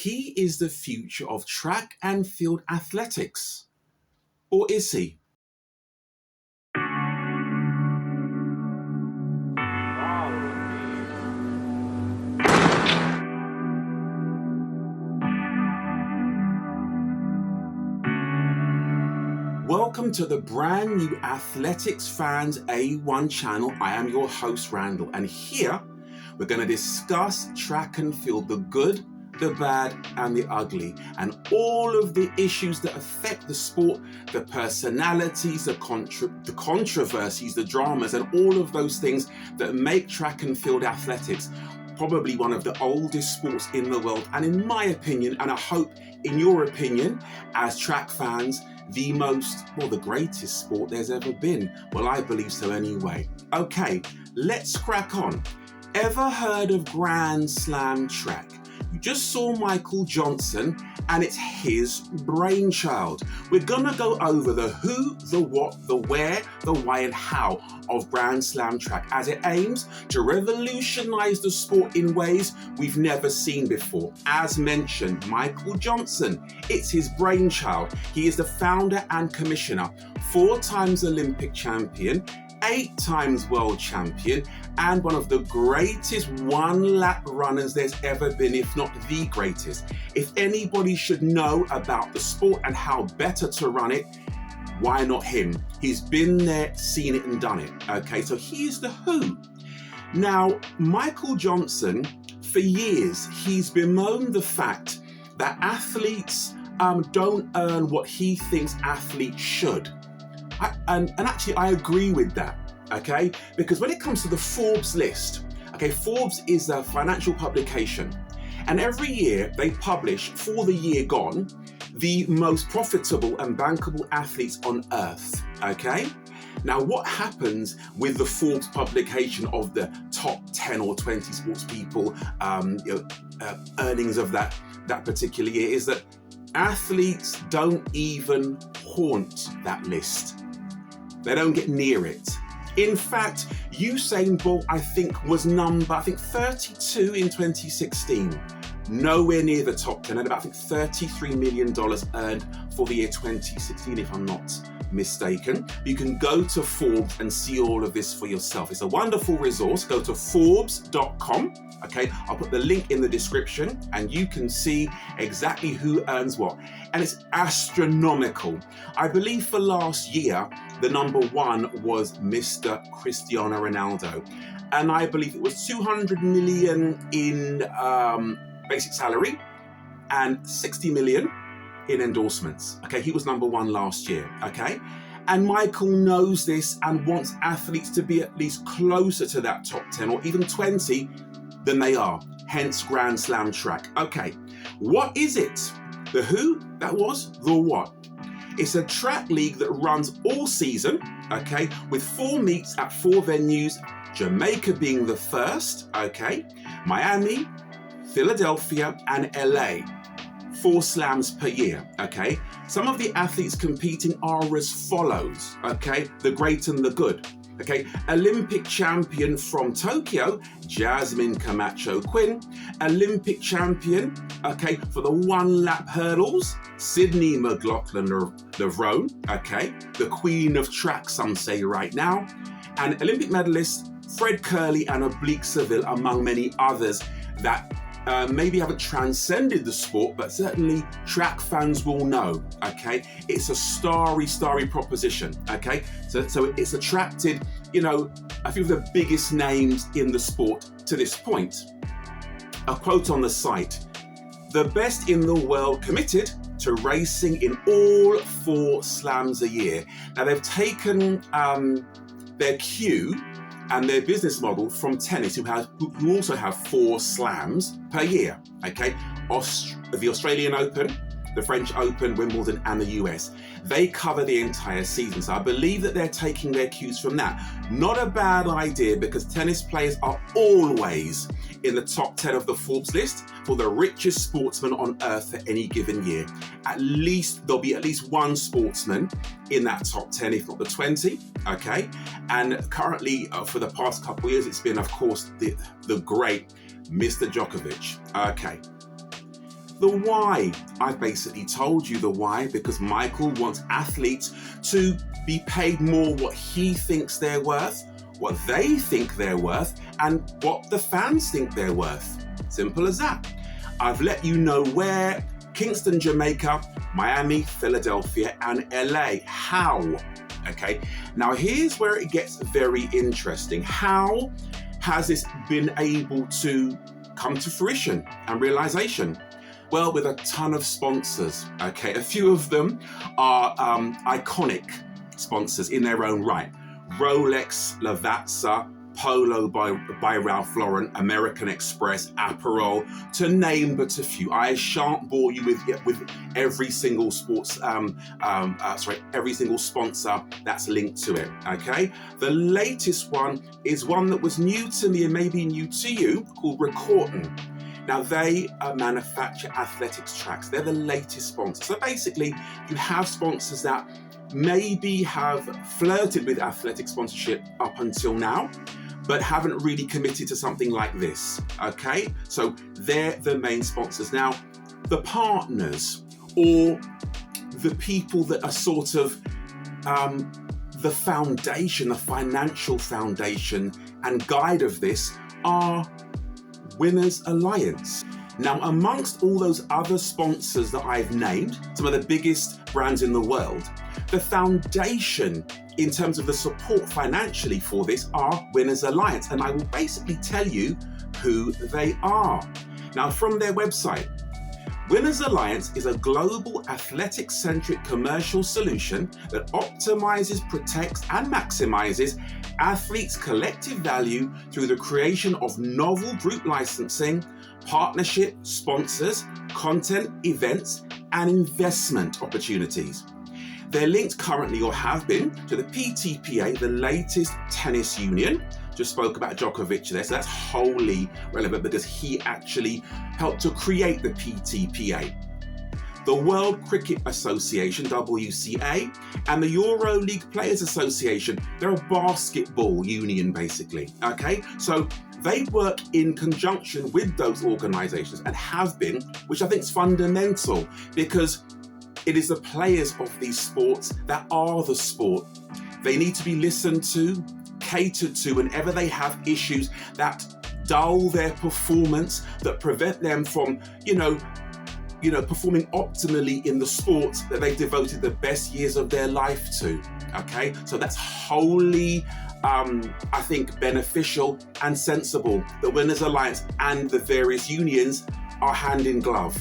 he is the future of track and field athletics. Or is he? Welcome to the brand new Athletics Fans A1 channel. I am your host, Randall, and here we're going to discuss track and field, the good, the bad, and the ugly, and all of the issues that affect the sport, the personalities, the controversies, the dramas, and all of those things that make track and field athletics probably one of the oldest sports in the world, and in my opinion, and I hope in your opinion, as track fans, the greatest sport there's ever been. Well, I believe so anyway. Okay, let's crack on. Ever heard of Grand Slam track? You just saw Michael Johnson, and it's his brainchild. We're gonna go over the who, the what, the where, the why, and how of Grand Slam track as it aims to revolutionize the sport in ways we've never seen before. As mentioned, Michael Johnson, it's his brainchild. He is the founder and commissioner, 4 times Olympic champion, 8 times world champion, and one of the greatest one-lap runners there's ever been, if not the greatest. If anybody should know about the sport and how better to run it, why not him? He's been there, seen it, and done it. Okay, so here's the who. Now, Michael Johnson, for years, he's bemoaned the fact that athletes don't earn what he thinks athletes should. And actually, I agree with that, okay? Because when it comes to the Forbes list, okay, Forbes is a financial publication, and every year they publish, for the year gone, the most profitable and bankable athletes on earth, okay? Now, what happens with the Forbes publication of the top 10 or 20 sports people, earnings of that particular year is that athletes don't even haunt that list. They don't get near it. In fact, Usain Bolt, I think, was number 32 in 2016. Nowhere near the top 10, and about, I think, $33 million earned for the year 2016, if I'm not mistaken. You can go to Forbes and see all of this for yourself. It's a wonderful resource. Go to Forbes.com. Okay, I'll put the link in the description and you can see exactly who earns what. And it's astronomical. I believe for last year, the number 1 was Mr. Cristiano Ronaldo. And I believe it was 200 million in basic salary and 60 million in endorsements. Okay, he was number 1 last year. Okay. And Michael knows this and wants athletes to be at least closer to that top 10 or even 20 than they are, hence Grand Slam track. Okay, what is it? The who, that was the what. It's a track league that runs all season, okay, with 4 meets at 4 venues, Jamaica being the first, okay, Miami, Philadelphia, and LA. 4 slams per year, okay? Some of the athletes competing are as follows, okay? The great and the good. Okay, Olympic champion from Tokyo, Jasmine Camacho Quinn. Olympic champion, okay, for the 1-lap hurdles, Sydney McLaughlin-Levrone, okay, the queen of track, some say right now. And Olympic medalist, Fred Curley and Oblique Seville, among many others that maybe haven't transcended the sport, but certainly track fans will know, okay? It's a starry proposition, okay? So it's attracted, a few of the biggest names in the sport to this point. A quote on the site, "The best in the world committed to racing in all 4 slams a year." Now they've taken their cue and their business model from tennis, who also have 4 slams per year, okay? The Australian Open, the French Open, Wimbledon, and the US. They cover the entire season, so I believe that they're taking their cues from that. Not a bad idea, because tennis players are always in the top 10 of the Forbes list for the richest sportsman on earth at any given year. There'll be at least 1 sportsman in that top 10, if not the 20, okay? And currently, for the past couple of years, it's been, of course, the great Mr. Djokovic, okay? The why. I've basically told you the why, because Michael wants athletes to be paid more what he thinks they're worth, what they think they're worth, and what the fans think they're worth. Simple as that. I've let you know where: Kingston, Jamaica, Miami, Philadelphia, and LA. How? Okay, now here's where it gets very interesting. How has this been able to come to fruition and realization? Well, with a ton of sponsors. Okay, a few of them are iconic sponsors in their own right. Rolex, Lavazza, Polo by Ralph Lauren, American Express, Aperol, to name but a few. I shan't bore you with every single every single sponsor that's linked to it. Okay, the latest one is one that was new to me and maybe new to you, called Recording. Now, they manufacture athletics tracks. They're the latest sponsor. So basically, you have sponsors that maybe have flirted with athletic sponsorship up until now, but haven't really committed to something like this, okay? So they're the main sponsors. Now, the partners, or the people that are sort of the foundation, the financial foundation and guide of this, are Winners Alliance. Now, amongst all those other sponsors that I've named, some of the biggest brands in the world, the foundation in terms of the support financially for this are Winners Alliance, and I will basically tell you who they are. Now, from their website, Winners Alliance is a global athletic-centric commercial solution that optimizes, protects, and maximizes athletes' collective value through the creation of novel group licensing, partnership, sponsors, content, events, and investment opportunities. They're linked currently, or have been, to the PTPA, the latest tennis union. Just spoke about Djokovic there, so that's wholly relevant because he actually helped to create the PTPA. The World Cricket Association, WCA, and the EuroLeague Players Association, they're a basketball union basically, okay? So they work in conjunction with those organisations and have been, which I think is fundamental, because it is the players of these sports that are the sport. They need to be listened to, catered to whenever they have issues that dull their performance, that prevent them from, performing optimally in the sport that they've devoted the best years of their life to. Okay, so that's wholly, I think, beneficial and sensible. The Winners Alliance and the various unions are hand in glove.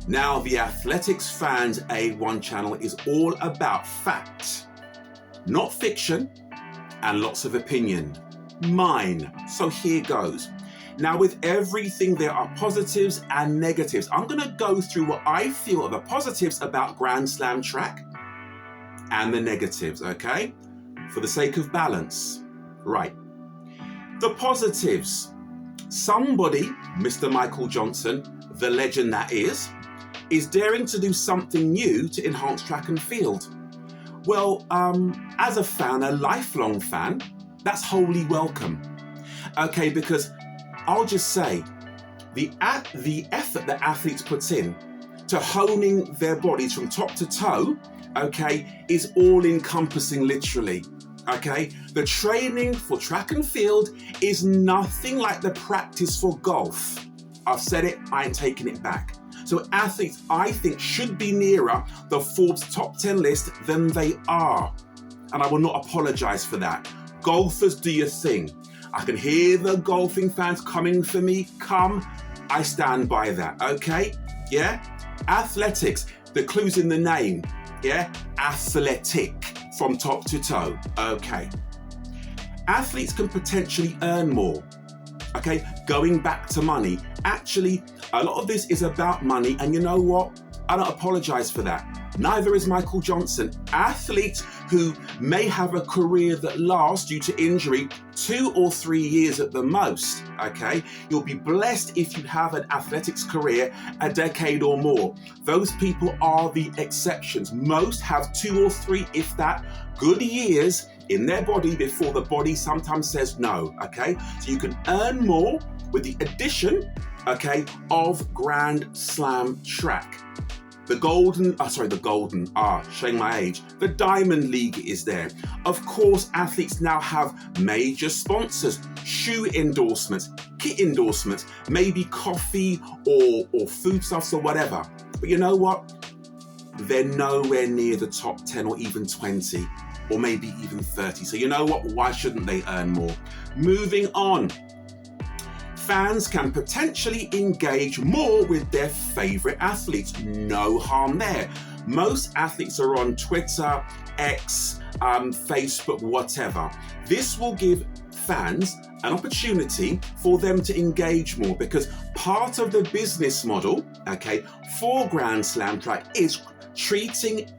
Now, the Athletics Fans A1 channel is all about fact, not fiction, and lots of opinion. Mine. So here goes. Now, with everything, there are positives and negatives. I'm going to go through what I feel are the positives about Grand Slam track and the negatives, okay? For the sake of balance. Right. The positives. Somebody, Mr. Michael Johnson, the legend that is daring to do something new to enhance track and field. Well, as a fan, a lifelong fan, that's wholly welcome. Okay, because I'll just say, the effort that athletes put in to honing their bodies from top to toe, okay, is all-encompassing, literally. Okay, the training for track and field is nothing like the practice for golf. I've said it, I ain't taking it back. So athletes, I think, should be nearer the Forbes top 10 list than they are. And I will not apologize for that. Golfers, do your thing. I can hear the golfing fans coming for me. Come, I stand by that, okay? Yeah? Athletics, the clue's in the name. Yeah? Athletic, from top to toe. Okay. Athletes can potentially earn more. Okay, going back to money. Actually, a lot of this is about money, and you know what? I don't apologize for that. Neither is Michael Johnson. Athletes who may have a career that lasts due to injury 2 or 3 years at the most, okay? You'll be blessed if you have an athletics career a decade or more. Those people are the exceptions. Most have 2 or 3, if that, good years in their body before the body sometimes says no, okay? So you can earn more with the addition okay, of Grand Slam track. Showing my age. The Diamond League is there. Of course, athletes now have major sponsors, shoe endorsements, kit endorsements, maybe coffee or foodstuffs or whatever. But you know what? They're nowhere near the top 10 or even 20 or maybe even 30. So you know what? Why shouldn't they earn more? Moving on. Fans can potentially engage more with their favorite athletes. No harm there. Most athletes are on Twitter, X, Facebook, whatever. This will give fans an opportunity for them to engage more, because part of the business model, okay, for Grand Slam track is treating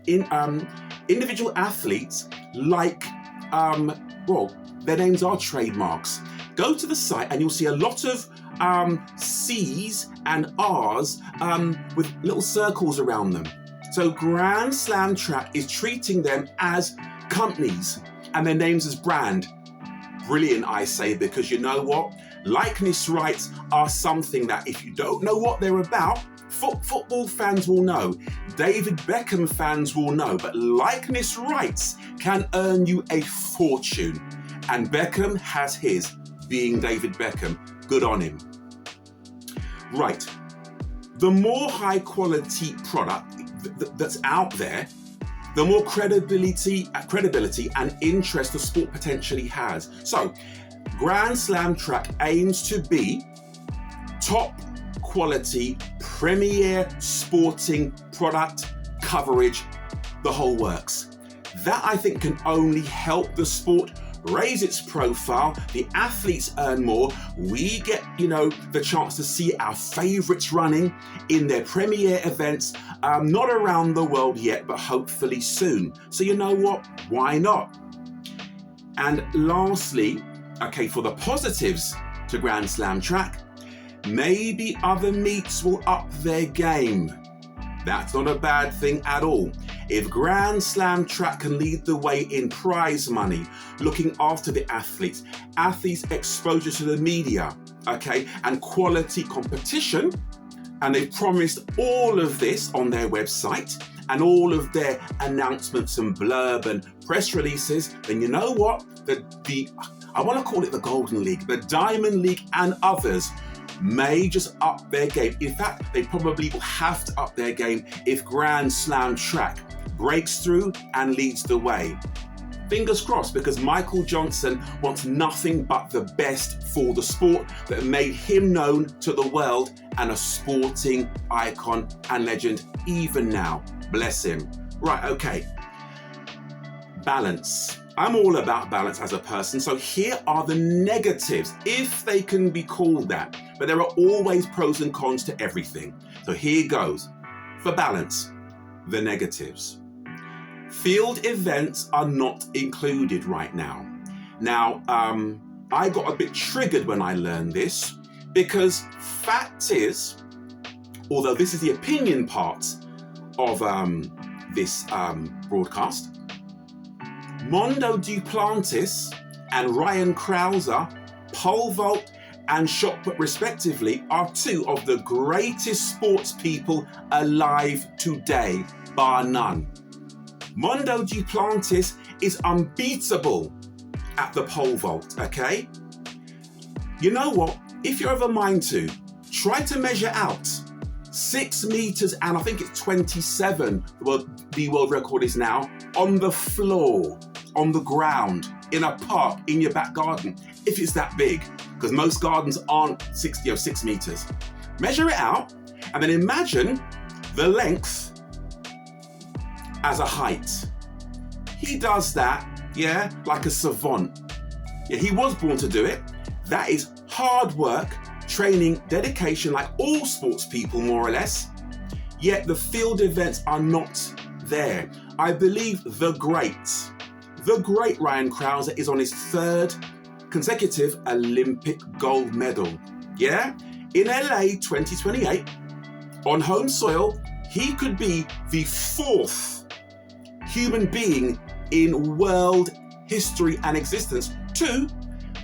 individual athletes like, their names are trademarks. Go to the site and you'll see a lot of C's and R's with little circles around them. So Grand Slam track is treating them as companies and their names as brand. Brilliant, I say, because you know what? Likeness rights are something that if you don't know what they're about, football fans will know, David Beckham fans will know, but likeness rights can earn you a fortune. And Beckham has his, being David Beckham. Good on him. Right. The more high quality product that's out there, the more credibility and interest the sport potentially has. So, Grand Slam track aims to be top quality, premier sporting product coverage, the whole works. That I think can only help the sport raise its profile, the athletes earn more, we get, the chance to see our favourites running in their premier events, not around the world yet, but hopefully soon. So you know what? Why not? And lastly, okay, for the positives to Grand Slam track, maybe other meets will up their game. That's not a bad thing at all. If Grand Slam track can lead the way in prize money, looking after the athletes exposure to the media, okay, and quality competition, and they've promised all of this on their website and all of their announcements and blurb and press releases, then you know what? I want to call it the Golden League, the Diamond League and others may just up their game. In fact, they probably will have to up their game if Grand Slam track breaks through and leads the way. Fingers crossed, because Michael Johnson wants nothing but the best for the sport that made him known to the world and a sporting icon and legend even now. Bless him. Right, okay. Balance. I'm all about balance as a person, so here are the negatives, if they can be called that. But there are always pros and cons to everything. So here goes. For balance, the negatives. Field events are not included right now. Now, I got a bit triggered when I learned this, because fact is, although this is the opinion part of this broadcast, Mondo Duplantis and Ryan Krauser, pole vault and shot put respectively, are two of the greatest sports people alive today, bar none. Mondo Duplantis is unbeatable at the pole vault, okay? You know what? If you're of a mind to, try to measure out 6 meters and I think it's 27, the world record is now, on the floor, on the ground, in a park, in your back garden, if it's that big, because most gardens aren't 6 meters. Measure it out and then imagine the length as a height. He does that, yeah, like a savant. Yeah, he was born to do it. That is hard work, training, dedication, like all sports people, more or less. Yet the field events are not there. I believe the great Ryan Krauser is on his 3rd consecutive Olympic gold medal. Yeah? In LA 2028, on home soil, he could be the 4th human being in world history and existence to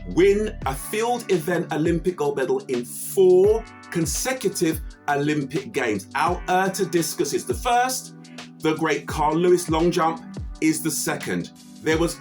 win a field event Olympic gold medal in 4 consecutive Olympic Games. Our discus is the first. The great Carl Lewis long jump is the second. There was,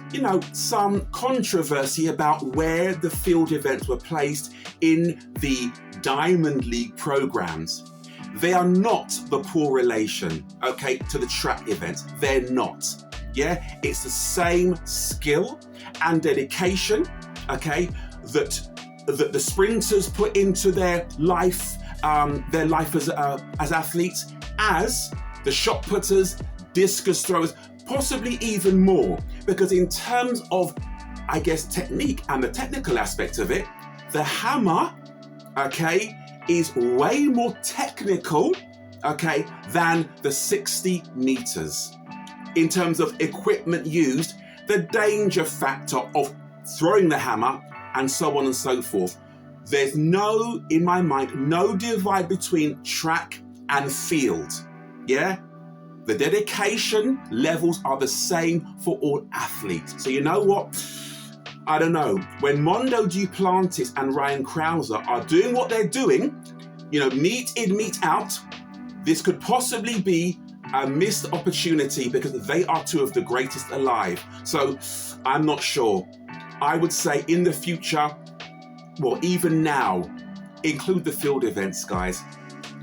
some controversy about where the field events were placed in the Diamond League programs. They are not the poor relation, to the track events. They're not. Yeah, it's the same skill and dedication, that the sprinters put into their life as athletes, as the shot putters, discus throwers, possibly even more. Because in terms of, technique and the technical aspect of it, the hammer, is way more technical, than the 60 meters. In terms of equipment used, the danger factor of throwing the hammer, and so on and so forth. There's in my mind, no divide between track and field. Yeah? The dedication levels are the same for all athletes. So you know what? I don't know. When Mondo Duplantis and Ryan Krauser are doing what they're doing, meet in, meet out, this could possibly be a missed opportunity because they are two of the greatest alive. So I'm not sure. I would say in the future, well, even now, include the field events, guys,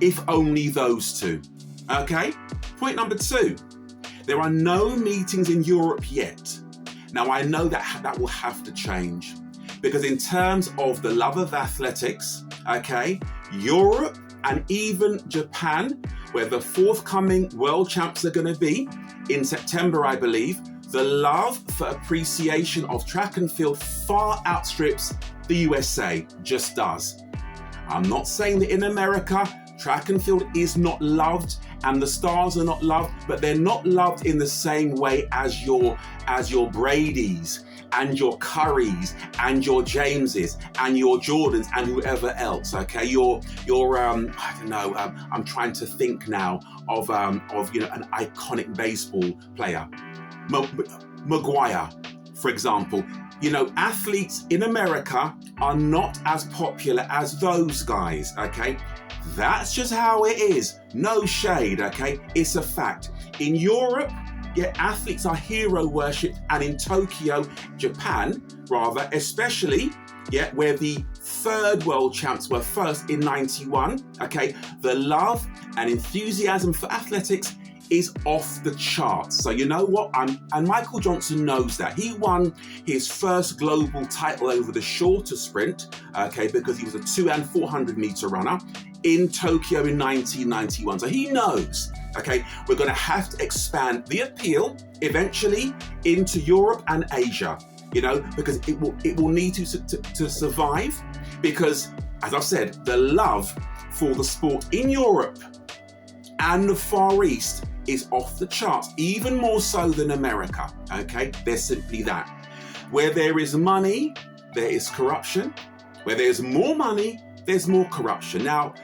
if only those two. Okay? Point number 2, there are no meetings in Europe yet. Now, I know that will have to change because in terms of the love of athletics, Europe and even Japan, where the forthcoming world champs are going to be in September, I believe, the love for appreciation of track and field far outstrips the USA, just does. I'm not saying that in America, track and field is not loved and the stars are not loved, but they're not loved in the same way as your Bradys and your Currys and your Jameses and your Jordans and whoever else. I don't know. I'm trying to think now of an iconic baseball player, Maguire, for example. Athletes in America are not as popular as those guys. That's just how it is. No shade, It's a fact. In Europe, athletes are hero worshipped, and in Tokyo, Japan, rather, especially, where the third world champs were first in 91, the love and enthusiasm for athletics is off the charts. So you know what? And Michael Johnson knows that. He won his first global title over the shorter sprint, because he was a 200 and 400 meter runner in Tokyo in 1991. So he knows, we're going to have to expand the appeal eventually into Europe and Asia, because it will need to survive. Because, as I've said, the love for the sport in Europe and the Far East is off the charts, even more so than America. There's simply that. Where there is money, there is corruption. Where there's more money, there's more corruption. Now,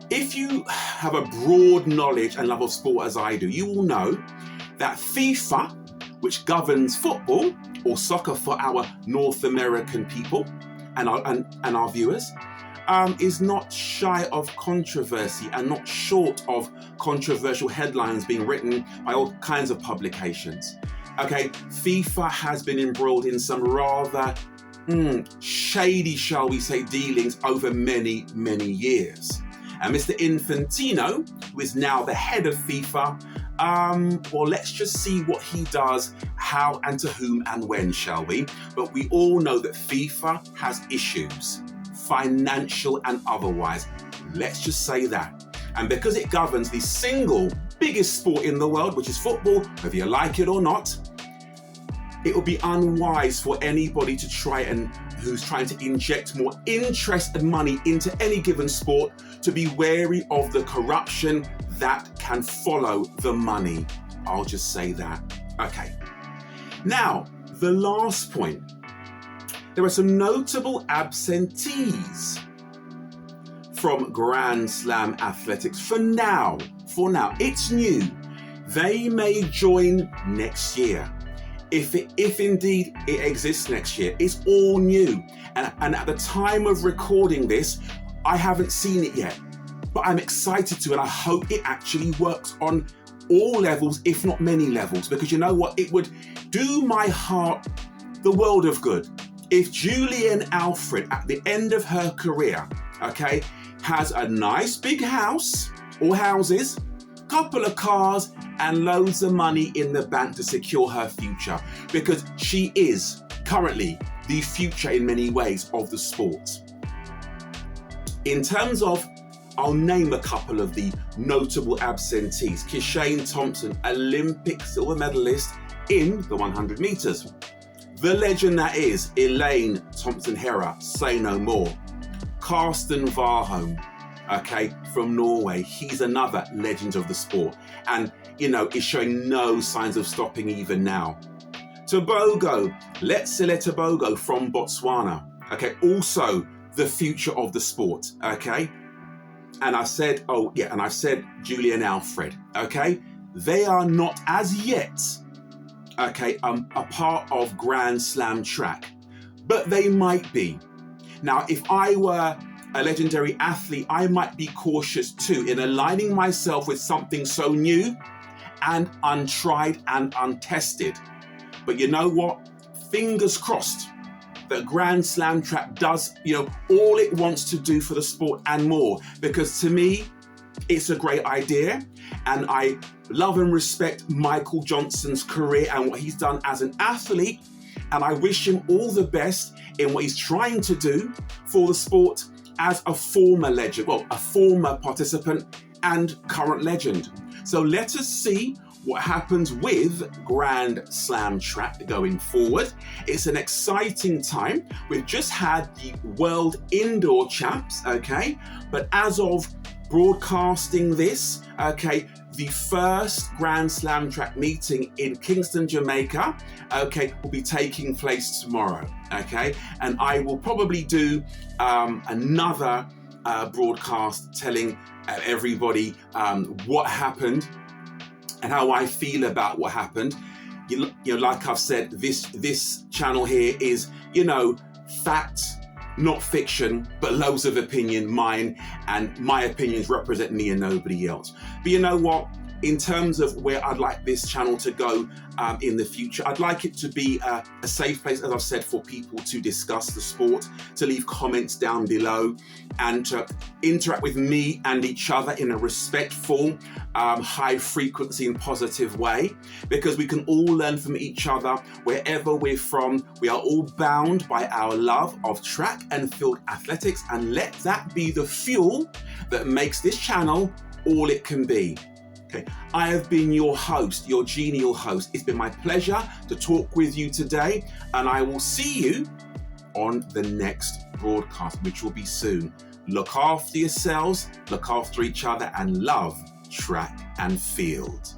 if you have a broad knowledge and love of sport as I do, you will know that FIFA, which governs football or soccer for our North American people and our viewers, is not shy of controversy and not short of controversial headlines being written by all kinds of publications. FIFA has been embroiled in some rather shady, shall we say, dealings over many, many years. And Mr. Infantino, who is now the head of FIFA, well, let's just see what he does, how and to whom and when, shall we? But we all know that FIFA has issues, financial and otherwise. Let's just say that. And because it governs the single biggest sport in the world, which is football, whether you like it or not, it would be unwise for anybody to who's trying to inject more interest and money into any given sport to be wary of the corruption that can follow the money. I'll just say that. Now, the last point. There are some notable absentees from Grand Slam athletics for now. It's new. They may join next year. If indeed it exists next year. It's all new. And at the time of recording this, I haven't seen it yet. but I'm excited to, and I hope it actually works on all levels, if not many levels, because you know what? It would do my heart the world of good if Julian Alfred, at the end of her career, okay, has a nice big house or houses, couple of cars, and loads of money in the bank to secure her future, because she is currently the future in many ways of the sport. In terms of, I'll name a couple of the notable absentees. Kishane Thompson, Olympic silver medalist in the 100 meters. The legend that is Elaine Thompson-Herah, say no more. Karsten Warholm, okay, from Norway. He's another legend of the sport, and is showing no signs of stopping even now. Tobogo, Letsile Tobogo from Botswana, okay, also the future of the sport, okay. And I said, I've said Julian Alfred, okay. They are not as yet, okay, a part of Grand Slam track, but they might be. Now, if I were a legendary athlete, I might be cautious too in aligning myself with something so new and untried and untested. But you know what? Fingers crossed that Grand Slam track does, all it wants to do for the sport and more. Because to me, it's a great idea. And I love and respect Michael Johnson's career and what he's done as an athlete. And I wish him all the best in what he's trying to do for the sport as a former legend, a former participant and current legend. So let us see what happens with Grand Slam track going forward. It's an exciting time. We've just had the World Indoor Champs, okay? But as of broadcasting this, okay, the first Grand Slam track meeting in Kingston, Jamaica, okay, will be taking place tomorrow, okay? And I will probably do another broadcast telling everybody what happened and how I feel about what happened. Like I've said, this channel here is, fact, not fiction, but loads of opinion, mine, and my opinions represent me and nobody else. But you know what? In terms of where I'd like this channel to go in the future, I'd like it to be a safe place, as I've said, for people to discuss the sport, to leave comments down below, and to interact with me and each other in a respectful, high frequency and positive way, because we can all learn from each other wherever we're from. We are all bound by our love of track and field athletics, and let that be the fuel that makes this channel all it can be. Okay, I have been your host, your genial host. It's been my pleasure to talk with you today, and I will see you on the next broadcast, which will be soon. Look after yourselves, look after each other, and love track and field.